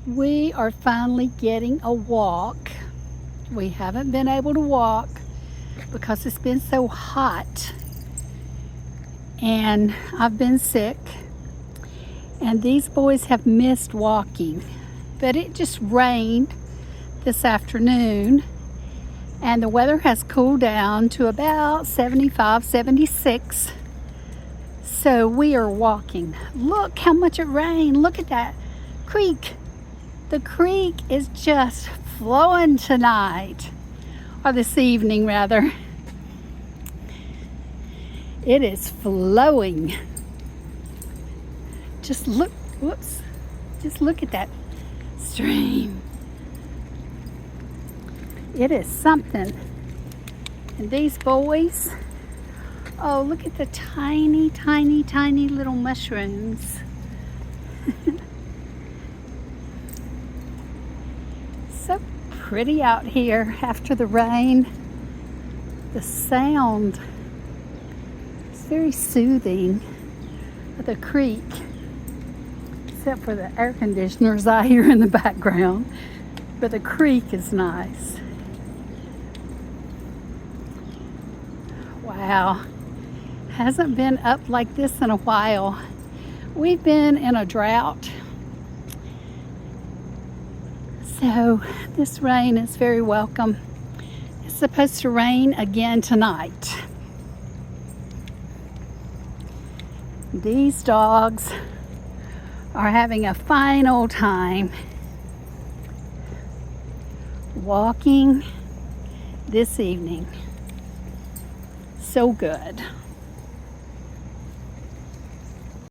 We are finally getting a walk. We haven't been able to walk because it's been so hot and I've been sick, and these boys have missed walking. But it just rained this afternoon and the weather has cooled down to about 75, 76. So we are walking. Look how much it rained. Look at that creek. The creek is just flowing tonight, or this evening rather. It is flowing. Just look, whoops, just look at that stream. It is something. And these boys, oh, look at the tiny, tiny, tiny little mushrooms. So pretty out here after the rain. The sound is very soothing of the creek, except for the air conditioners I hear in the background. But the creek is nice. Wow, hasn't been up like this in a while. We've been in a drought. So this rain is very welcome. It's supposed to rain again tonight. These dogs are having a fine old time walking this evening. So good.